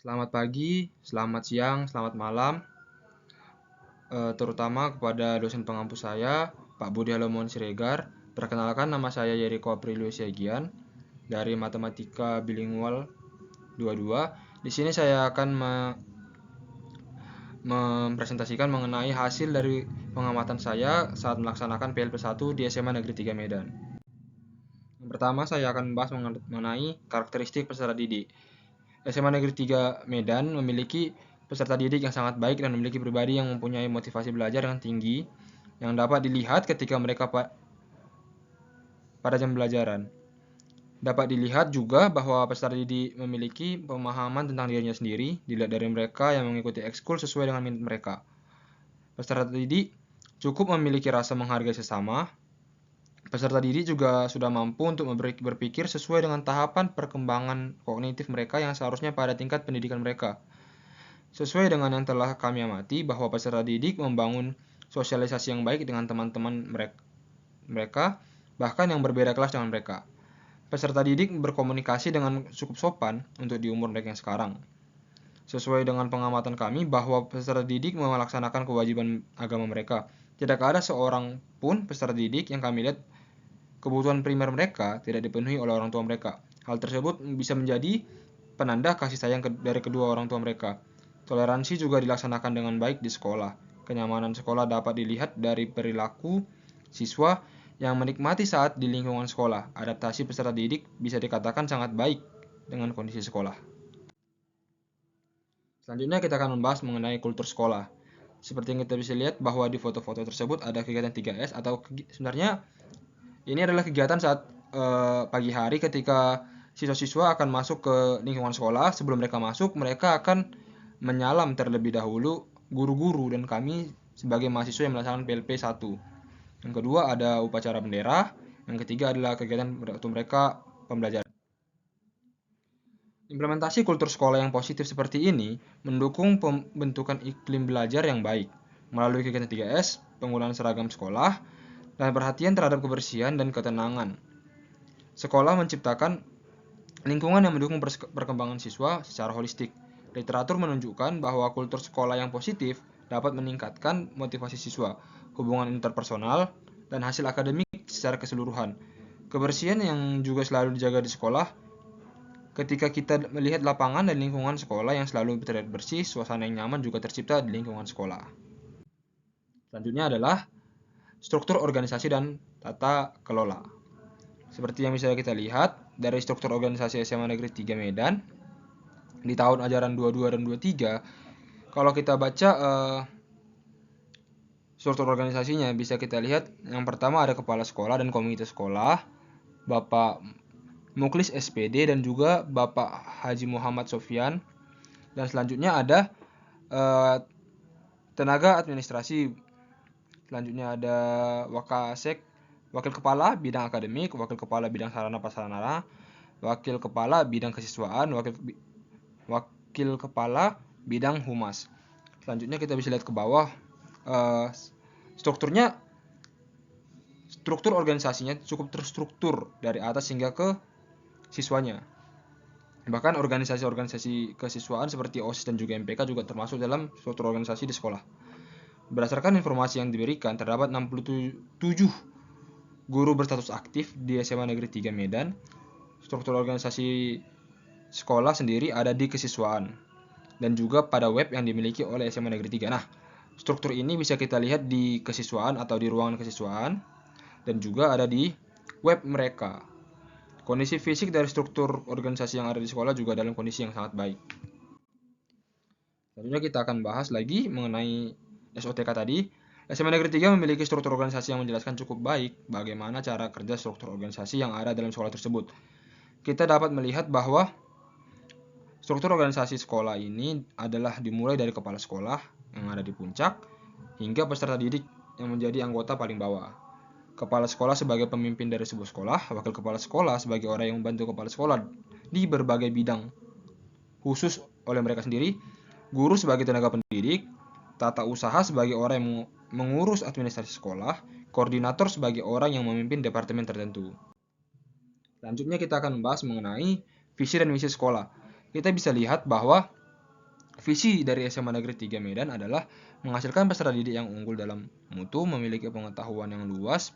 Selamat pagi, selamat siang, selamat malam, terutama kepada dosen pengampu saya, Pak Budi Halomon Siregar. Perkenalkan, nama saya Yeriko Aprilio Siagian dari Matematika Bilingual 22. Di sini saya akan mempresentasikan mengenai hasil dari pengamatan saya saat melaksanakan PLP1 di SMA Negeri 3 Medan. Yang pertama, saya akan membahas mengenai karakteristik peserta didik. SMA Negeri 3 Medan memiliki peserta didik yang sangat baik dan memiliki pribadi yang mempunyai motivasi belajar yang tinggi yang dapat dilihat ketika mereka pada jam pembelajaran. Dapat dilihat juga bahwa peserta didik memiliki pemahaman tentang dirinya sendiri, dilihat dari mereka yang mengikuti ekskul sesuai dengan minat mereka. Peserta didik cukup memiliki rasa menghargai sesama. Peserta didik juga sudah mampu untuk berpikir sesuai dengan tahapan perkembangan kognitif mereka yang seharusnya pada tingkat pendidikan mereka. Sesuai dengan yang telah kami amati bahwa peserta didik membangun sosialisasi yang baik dengan teman-teman mereka, bahkan yang berbeda kelas dengan mereka. Peserta didik berkomunikasi dengan cukup sopan untuk di umur mereka yang sekarang. Sesuai dengan pengamatan kami bahwa peserta didik melaksanakan kewajiban agama mereka. Tidak ada seorang pun peserta didik yang kami lihat kebutuhan primer mereka tidak dipenuhi oleh orang tua mereka. Hal tersebut bisa menjadi penanda kasih sayang dari kedua orang tua mereka. Toleransi juga dilaksanakan dengan baik di sekolah. Kenyamanan sekolah dapat dilihat dari perilaku siswa yang menikmati saat di lingkungan sekolah. Adaptasi peserta didik bisa dikatakan sangat baik dengan kondisi sekolah. Selanjutnya kita akan membahas mengenai kultur sekolah. Seperti yang kita bisa lihat bahwa di foto-foto tersebut ada kegiatan 3S atau sebenarnya ini adalah kegiatan saat pagi hari ketika siswa-siswa akan masuk ke lingkungan sekolah. Sebelum mereka masuk, mereka akan menyalam terlebih dahulu guru-guru dan kami sebagai mahasiswa yang melaksanakan PLP 1. Yang kedua ada upacara bendera, yang ketiga adalah kegiatan waktu mereka pembelajaran. Implementasi kultur sekolah yang positif seperti ini mendukung pembentukan iklim belajar yang baik melalui kegiatan 3S, penggunaan seragam sekolah, dan perhatian terhadap kebersihan dan ketenangan. Sekolah menciptakan lingkungan yang mendukung perkembangan siswa secara holistik. Literatur menunjukkan bahwa kultur sekolah yang positif dapat meningkatkan motivasi siswa, hubungan interpersonal, dan hasil akademik secara keseluruhan. Kebersihan yang juga selalu dijaga di sekolah. Ketika kita melihat lapangan dan lingkungan sekolah yang selalu terlihat bersih, suasana yang nyaman juga tercipta di lingkungan sekolah. Selanjutnya adalah struktur organisasi dan tata kelola. Seperti yang bisa kita lihat dari struktur organisasi SMA Negeri 3 Medan di tahun ajaran 22 dan 23, kalau kita baca struktur organisasinya bisa kita lihat yang pertama ada kepala sekolah dan komite sekolah, Bapak Muklis SPD dan juga Bapak Haji Muhammad Sofyan, dan selanjutnya ada tenaga administrasi. Selanjutnya ada Wakasek, wakil kepala bidang akademik, wakil kepala bidang sarana prasarana, wakil kepala bidang kesiswaan, wakil kepala bidang humas. Selanjutnya kita bisa lihat ke bawah struktur organisasinya cukup terstruktur dari atas hingga ke siswanya. Bahkan organisasi-organisasi kesiswaan seperti OSIS dan juga MPK juga termasuk dalam struktur organisasi di sekolah. Berdasarkan informasi yang diberikan, terdapat 67 guru berstatus aktif di SMA Negeri 3 Medan. Struktur organisasi sekolah sendiri ada di kesiswaan dan juga pada web yang dimiliki oleh SMA Negeri 3. Nah, struktur ini bisa kita lihat di kesiswaan atau di ruangan kesiswaan dan juga ada di web mereka. Kondisi fisik dari struktur organisasi yang ada di sekolah juga dalam kondisi yang sangat baik. Selanjutnya kita akan bahas lagi mengenai SOTK tadi. SMA Negeri 3 memiliki struktur organisasi yang menjelaskan cukup baik bagaimana cara kerja struktur organisasi yang ada dalam sekolah tersebut. Kita dapat melihat bahwa struktur organisasi sekolah ini adalah dimulai dari kepala sekolah yang ada di puncak hingga peserta didik yang menjadi anggota paling bawah. Kepala sekolah sebagai pemimpin dari sebuah sekolah, wakil kepala sekolah sebagai orang yang membantu kepala sekolah di berbagai bidang khusus oleh mereka sendiri, guru sebagai tenaga pendidik, tata usaha sebagai orang yang mengurus administrasi sekolah, koordinator sebagai orang yang memimpin departemen tertentu. Selanjutnya kita akan membahas mengenai visi dan misi sekolah. Kita bisa lihat bahwa Visi dari SMA Negeri 3 Medan adalah menghasilkan peserta didik yang unggul dalam mutu, memiliki pengetahuan yang luas,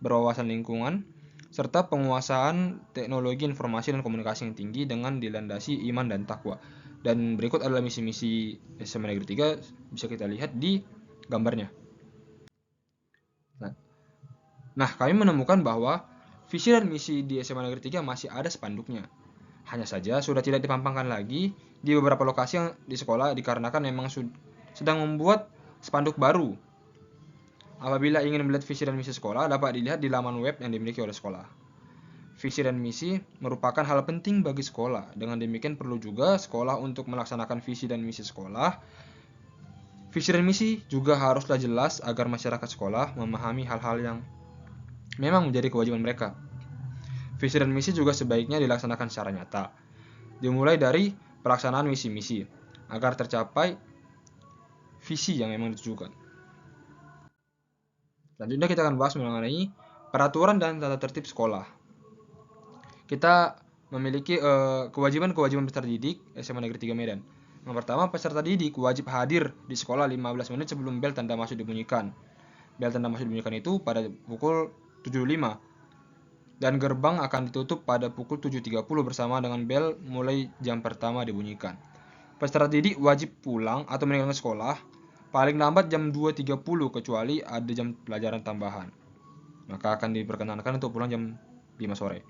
berwawasan lingkungan, serta penguasaan teknologi informasi dan komunikasi yang tinggi dengan dilandasi iman dan takwa. Dan berikut adalah misi-misi SMA Negeri 3, bisa kita lihat di gambarnya. Nah, kami menemukan bahwa visi dan misi di SMA Negeri 3 masih ada spanduknya. Hanya saja sudah tidak dipampangkan lagi di beberapa lokasi yang di sekolah dikarenakan memang sedang membuat spanduk baru. Apabila ingin melihat visi dan misi sekolah, dapat dilihat di laman web yang dimiliki oleh sekolah. Visi dan misi merupakan hal penting bagi sekolah. Dengan demikian perlu juga sekolah untuk melaksanakan visi dan misi sekolah. Visi dan misi juga haruslah jelas agar masyarakat sekolah memahami hal-hal yang memang menjadi kewajiban mereka. Visi dan misi juga sebaiknya dilaksanakan secara nyata, dimulai dari pelaksanaan misi-misi, agar tercapai visi yang memang ditujukan. Selanjutnya kita akan bahas mengenai peraturan dan tata tertib sekolah. Kita memiliki kewajiban-kewajiban peserta didik SMA Negeri 3 Medan. Yang pertama, peserta didik wajib hadir di sekolah 15 menit sebelum bel tanda masuk dibunyikan. Bel tanda masuk dibunyikan itu pada pukul 7.05. Dan gerbang akan ditutup pada pukul 7.30 bersama dengan bel mulai jam pertama dibunyikan. Peserta didik wajib pulang atau meninggalkan sekolah paling lambat jam 2.30 kecuali ada jam pelajaran tambahan. Maka akan diperkenankan untuk pulang jam 5 sore.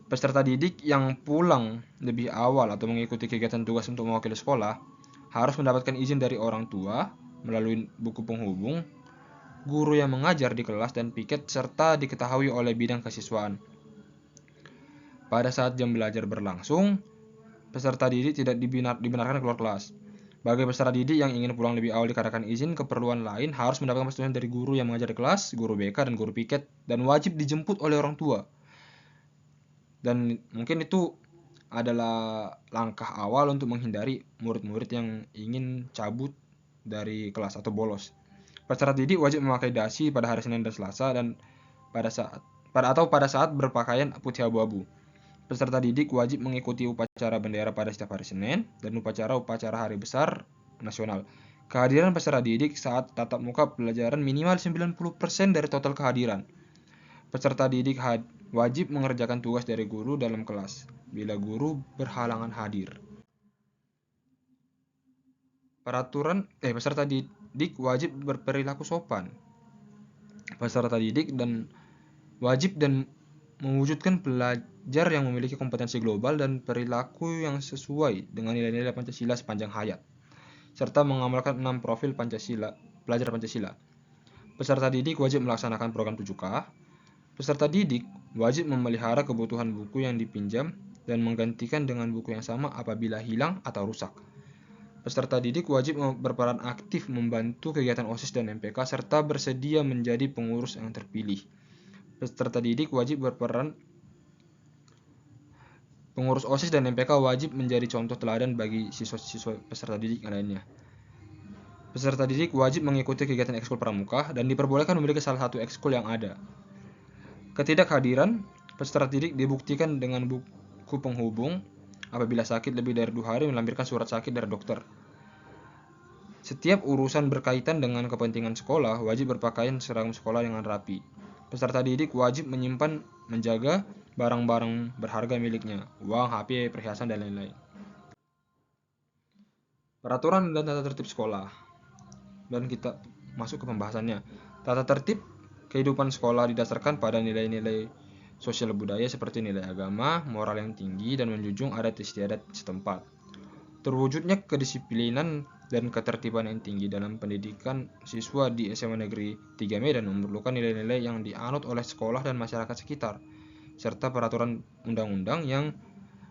Peserta didik yang pulang lebih awal atau mengikuti kegiatan tugas untuk mewakili sekolah harus mendapatkan izin dari orang tua melalui buku penghubung, guru yang mengajar di kelas dan piket serta diketahui oleh bidang kesiswaan. Pada saat jam belajar berlangsung, peserta didik tidak dibenarkan keluar kelas. Bagi peserta didik yang ingin pulang lebih awal dikarenakan izin keperluan lain harus mendapatkan persetujuan dari guru yang mengajar di kelas, guru BK dan guru piket, dan wajib dijemput oleh orang tua. Dan mungkin itu adalah langkah awal untuk menghindari murid-murid yang ingin cabut dari kelas atau bolos. Peserta didik wajib memakai dasi pada hari Senin dan Selasa dan pada saat berpakaian putih abu-abu. Peserta didik wajib mengikuti upacara bendera pada setiap hari Senin dan upacara hari besar nasional. Kehadiran peserta didik saat tatap muka pelajaran minimal 90% dari total kehadiran. Peserta didik wajib mengerjakan tugas dari guru dalam kelas bila guru berhalangan hadir. Peserta didik wajib berperilaku sopan. Peserta didik wajib mewujudkan pelajar yang memiliki kompetensi global dan perilaku yang sesuai dengan nilai-nilai Pancasila sepanjang hayat, serta mengamalkan 6 profil pelajar Pancasila. Peserta didik wajib melaksanakan program 7K. Peserta didik wajib memelihara kebutuhan buku yang dipinjam dan menggantikan dengan buku yang sama apabila hilang atau rusak. Peserta didik wajib berperan aktif membantu kegiatan OSIS dan MPK serta bersedia menjadi pengurus yang terpilih. Peserta didik wajib berperan pengurus OSIS dan MPK wajib menjadi contoh teladan bagi siswa-siswa peserta didik lainnya. Peserta didik wajib mengikuti kegiatan ekskul pramuka dan diperbolehkan memiliki salah satu ekskul yang ada. Ketidakhadiran peserta didik dibuktikan dengan buku penghubung. Apabila sakit lebih dari 2 hari, melampirkan surat sakit dari dokter. Setiap urusan berkaitan dengan kepentingan sekolah wajib berpakaian seragam sekolah dengan rapi. Peserta didik wajib menjaga barang-barang berharga miliknya, uang, HP, perhiasan, dan lain-lain. Peraturan dan tata tertib sekolah. Dan kita masuk ke pembahasannya. Tata tertib kehidupan sekolah didasarkan pada nilai-nilai sosial budaya seperti nilai agama, moral yang tinggi, dan menjunjung adat istiadat setempat. Terwujudnya kedisiplinan dan ketertiban yang tinggi dalam pendidikan siswa di SMA Negeri 3 Medan memerlukan nilai-nilai yang dianut oleh sekolah dan masyarakat sekitar, serta peraturan undang-undang yang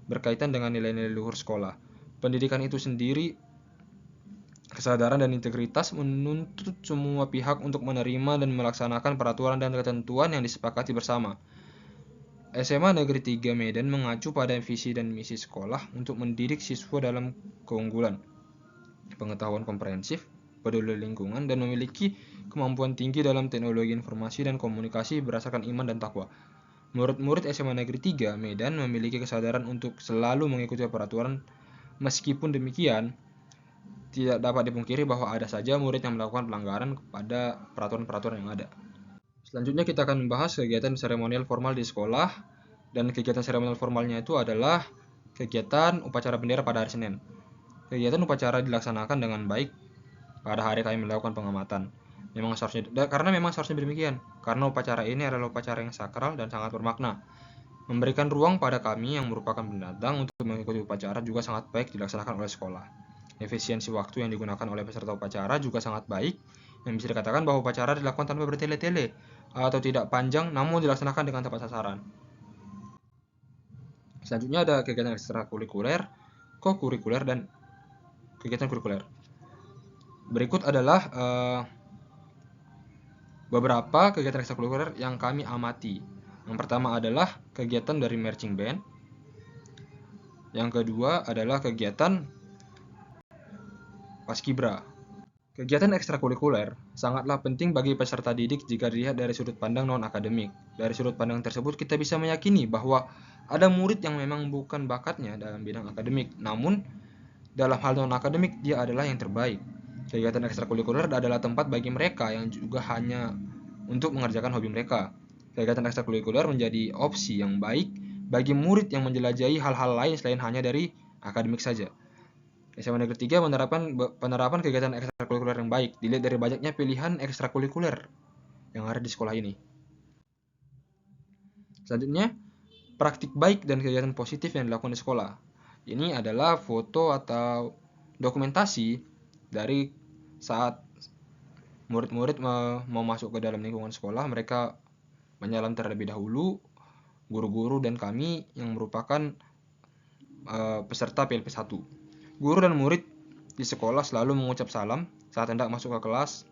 berkaitan dengan nilai-nilai luhur sekolah. Pendidikan itu sendiri, kesadaran dan integritas menuntut semua pihak untuk menerima dan melaksanakan peraturan dan ketentuan yang disepakati bersama. SMA Negeri 3 Medan mengacu pada visi dan misi sekolah untuk mendidik siswa dalam keunggulan, pengetahuan komprehensif, peduli lingkungan, dan memiliki kemampuan tinggi dalam teknologi informasi dan komunikasi berdasarkan iman dan takwa. Murid-murid SMA Negeri 3 Medan memiliki kesadaran untuk selalu mengikuti peraturan. Meskipun demikian, tidak dapat dipungkiri bahwa ada saja murid yang melakukan pelanggaran pada peraturan-peraturan yang ada. Selanjutnya kita akan membahas kegiatan seremonial formal di sekolah, dan kegiatan seremonial formalnya itu adalah kegiatan upacara bendera pada hari Senin. Kegiatan upacara dilaksanakan dengan baik pada hari kami melakukan pengamatan. Karena memang seharusnya demikian, karena upacara ini adalah upacara yang sakral dan sangat bermakna. Memberikan ruang pada kami yang merupakan pendatang untuk mengikuti upacara juga sangat baik dilaksanakan oleh sekolah. Efisiensi waktu yang digunakan oleh peserta upacara juga sangat baik, yang bisa dikatakan bahwa upacara dilakukan tanpa bertele-tele atau tidak panjang namun dilaksanakan dengan tepat sasaran. Selanjutnya ada kegiatan ekstrakurikuler, kokurikuler, dan kegiatan kurikuler. Berikut adalah beberapa kegiatan ekstrakurikuler yang kami amati. Yang pertama adalah kegiatan dari marching band. Yang kedua adalah kegiatan paskibra. Kegiatan ekstrakurikuler sangatlah penting bagi peserta didik jika dilihat dari sudut pandang non-akademik. Dari sudut pandang tersebut kita bisa meyakini bahwa ada murid yang memang bukan bakatnya dalam bidang akademik, namun dalam hal non-akademik dia adalah yang terbaik. Kegiatan ekstrakurikuler adalah tempat bagi mereka yang juga hanya untuk mengerjakan hobi mereka. Kegiatan ekstrakurikuler menjadi opsi yang baik bagi murid yang menjelajahi hal-hal lain selain hanya dari akademik saja. SMA Negeri 3 penerapan kegiatan ekstrakurikuler yang baik dilihat dari banyaknya pilihan ekstrakurikuler yang ada di sekolah ini. Selanjutnya, praktik baik dan kegiatan positif yang dilakukan di sekolah. Ini adalah foto atau dokumentasi dari saat murid-murid mau masuk ke dalam lingkungan sekolah, mereka menyalam terlebih dahulu guru-guru dan kami yang merupakan peserta PLP 1. Guru dan murid di sekolah selalu mengucap salam saat hendak masuk ke kelas.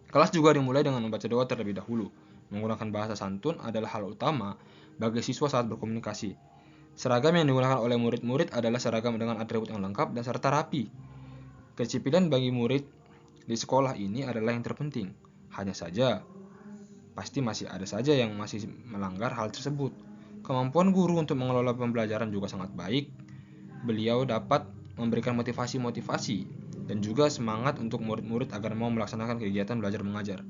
Kelas juga dimulai dengan membaca doa terlebih dahulu. Menggunakan bahasa santun adalah hal utama bagi siswa saat berkomunikasi. Seragam yang digunakan oleh murid-murid adalah seragam dengan atribut yang lengkap dan serta rapi. Kedisiplinan bagi murid di sekolah ini adalah yang terpenting. Hanya saja, pasti masih ada saja yang masih melanggar hal tersebut. Kemampuan guru untuk mengelola pembelajaran juga sangat baik. Beliau dapat memberikan motivasi-motivasi dan juga semangat untuk murid-murid agar mau melaksanakan kegiatan belajar mengajar.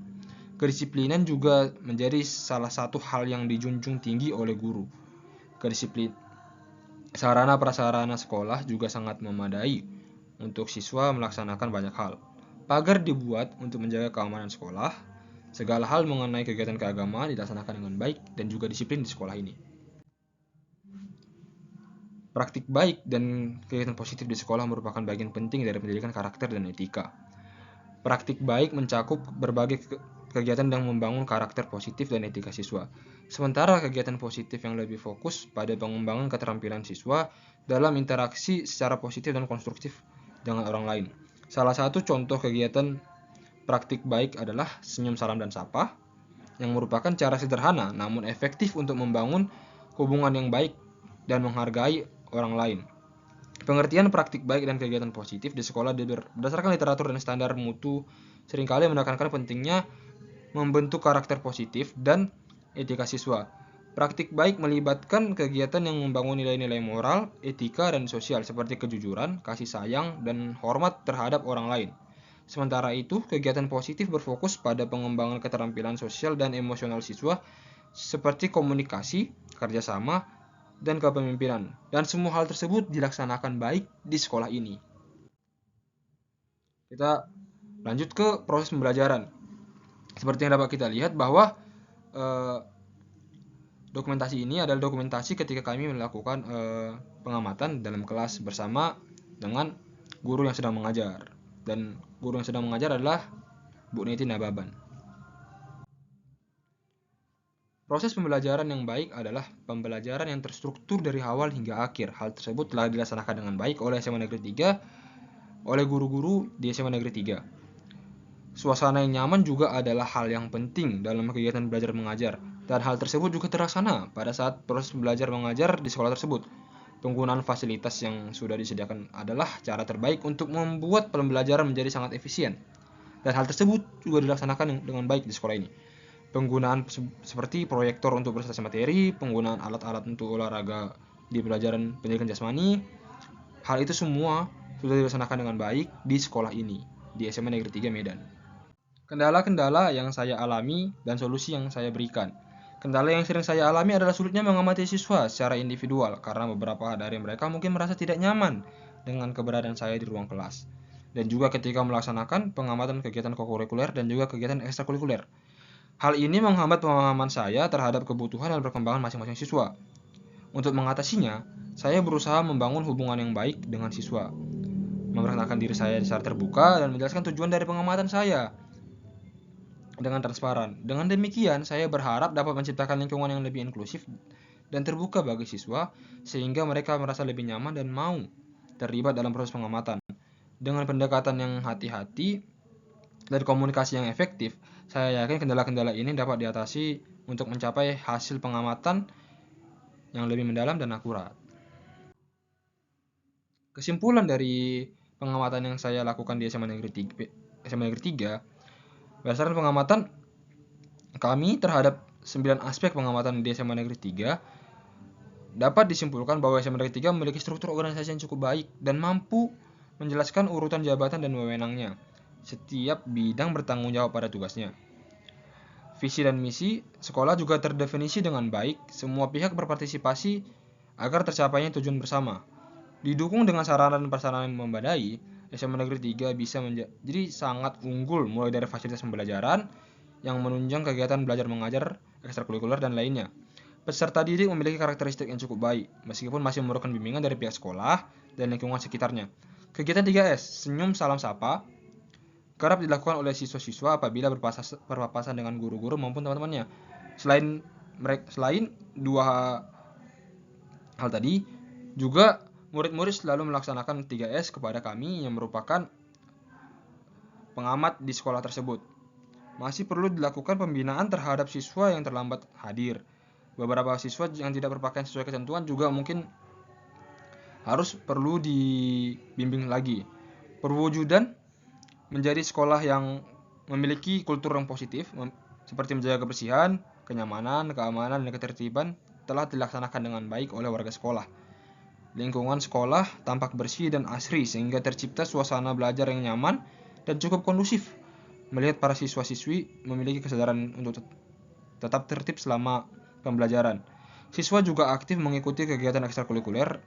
Kedisiplinan juga menjadi salah satu hal yang dijunjung tinggi oleh guru. Sarana prasarana sekolah juga sangat memadai untuk siswa melaksanakan banyak hal. Pagar dibuat untuk menjaga keamanan sekolah. Segala hal mengenai kegiatan keagamaan dilaksanakan dengan baik dan juga disiplin di sekolah ini. Praktik baik dan kegiatan positif di sekolah merupakan bagian penting dari pendidikan karakter dan etika. Praktik baik mencakup berbagai kegiatan yang membangun karakter positif dan etika siswa. Sementara kegiatan positif yang lebih fokus pada pengembangan keterampilan siswa dalam interaksi secara positif dan konstruktif dengan orang lain. Salah satu contoh kegiatan praktik baik adalah senyum, salam, dan sapa, yang merupakan cara sederhana namun efektif untuk membangun hubungan yang baik dan menghargai orang lain. Pengertian praktik baik dan kegiatan positif di sekolah berdasarkan literatur dan standar mutu seringkali menekankan pentingnya membentuk karakter positif dan etika siswa. Praktik baik melibatkan kegiatan yang membangun nilai-nilai moral, etika, dan sosial seperti kejujuran, kasih sayang, dan hormat terhadap orang lain. Sementara itu, kegiatan positif berfokus pada pengembangan keterampilan sosial dan emosional siswa seperti komunikasi, kerjasama, dan kepemimpinan. Dan semua hal tersebut dilaksanakan baik di sekolah ini. Kita lanjut ke proses pembelajaran. Seperti yang dapat kita lihat bahwa dokumentasi ini adalah dokumentasi ketika kami melakukan pengamatan dalam kelas bersama dengan guru yang sedang mengajar. Dan guru yang sedang mengajar adalah Bu Neti Nababan. Proses pembelajaran yang baik adalah pembelajaran yang terstruktur dari awal hingga akhir. Hal tersebut telah dilaksanakan dengan baik oleh SMA Negeri 3, oleh guru-guru di SMA Negeri 3. Suasana yang nyaman juga adalah hal yang penting dalam kegiatan belajar mengajar, dan hal tersebut juga terlaksana pada saat proses belajar mengajar di sekolah tersebut. Penggunaan fasilitas yang sudah disediakan adalah cara terbaik untuk membuat pembelajaran menjadi sangat efisien, dan hal tersebut juga dilaksanakan dengan baik di sekolah ini. Penggunaan seperti proyektor untuk presentasi materi, penggunaan alat-alat untuk olahraga di pelajaran pendidikan jasmani, hal itu semua sudah dilaksanakan dengan baik di sekolah ini, di SMA Negeri 3 Medan. Kendala-kendala yang saya alami dan solusi yang saya berikan. Kendala yang sering saya alami adalah sulitnya mengamati siswa secara individual karena beberapa dari mereka mungkin merasa tidak nyaman dengan keberadaan saya di ruang kelas. Dan juga ketika melaksanakan pengamatan kegiatan kokurikuler dan juga kegiatan ekstrakurikuler. Hal ini menghambat pemahaman saya terhadap kebutuhan dan perkembangan masing-masing siswa. Untuk mengatasinya, saya berusaha membangun hubungan yang baik dengan siswa, memperkenalkan diri saya secara terbuka, dan menjelaskan tujuan dari pengamatan saya dengan transparan. Dengan demikian, saya berharap dapat menciptakan lingkungan yang lebih inklusif dan terbuka bagi siswa, sehingga mereka merasa lebih nyaman dan mau terlibat dalam proses pengamatan. Dengan pendekatan yang hati-hati dan komunikasi yang efektif, saya yakin kendala-kendala ini dapat diatasi untuk mencapai hasil pengamatan yang lebih mendalam dan akurat. Kesimpulan dari pengamatan yang saya lakukan di SMA Negeri 3, berdasarkan pengamatan kami terhadap 9 aspek pengamatan di SMA Negeri 3, dapat disimpulkan bahwa SMA Negeri 3 memiliki struktur organisasi yang cukup baik dan mampu menjelaskan urutan jabatan dan wewenangnya. Setiap bidang bertanggung jawab pada tugasnya. Visi dan misi sekolah juga terdefinisi dengan baik, semua pihak berpartisipasi agar tercapainya tujuan bersama. Didukung dengan sarana dan prasarana yang memadai, SMA Negeri 3 bisa menjadi sangat unggul mulai dari fasilitas pembelajaran yang menunjang kegiatan belajar mengajar, ekstrakurikuler, dan lainnya. Peserta didik memiliki karakteristik yang cukup baik, meskipun masih memerlukan bimbingan dari pihak sekolah dan lingkungan sekitarnya. Kegiatan 3S, senyum salam sapa, kerap dilakukan oleh siswa-siswa apabila berpapasan dengan guru-guru maupun teman-temannya. Selain dua hal tadi, juga murid-murid selalu melaksanakan 3S kepada kami yang merupakan pengamat di sekolah tersebut. Masih perlu dilakukan pembinaan terhadap siswa yang terlambat hadir. Beberapa siswa yang tidak berpakaian sesuai ketentuan juga mungkin harus perlu dibimbing lagi. Perwujudan menjadi sekolah yang memiliki kultur yang positif, seperti menjaga kebersihan, kenyamanan, keamanan, dan ketertiban telah dilaksanakan dengan baik oleh warga sekolah. Lingkungan sekolah tampak bersih dan asri sehingga tercipta suasana belajar yang nyaman dan cukup kondusif. Melihat para siswa-siswi memiliki kesadaran untuk tetap tertib selama pembelajaran. Siswa juga aktif mengikuti kegiatan ekstrakurikuler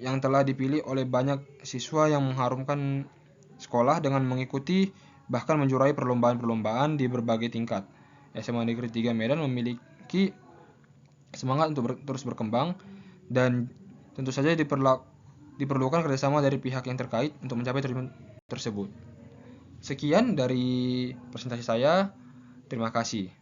yang telah dipilih oleh banyak siswa yang mengharumkan sekolah dengan mengikuti bahkan menjuarai perlombaan-perlombaan di berbagai tingkat. SMA Negeri 3 Medan memiliki semangat untuk terus berkembang dan tentu saja diperlukan kerjasama dari pihak yang terkait untuk mencapai tujuan tersebut. Sekian dari presentasi saya. Terima kasih.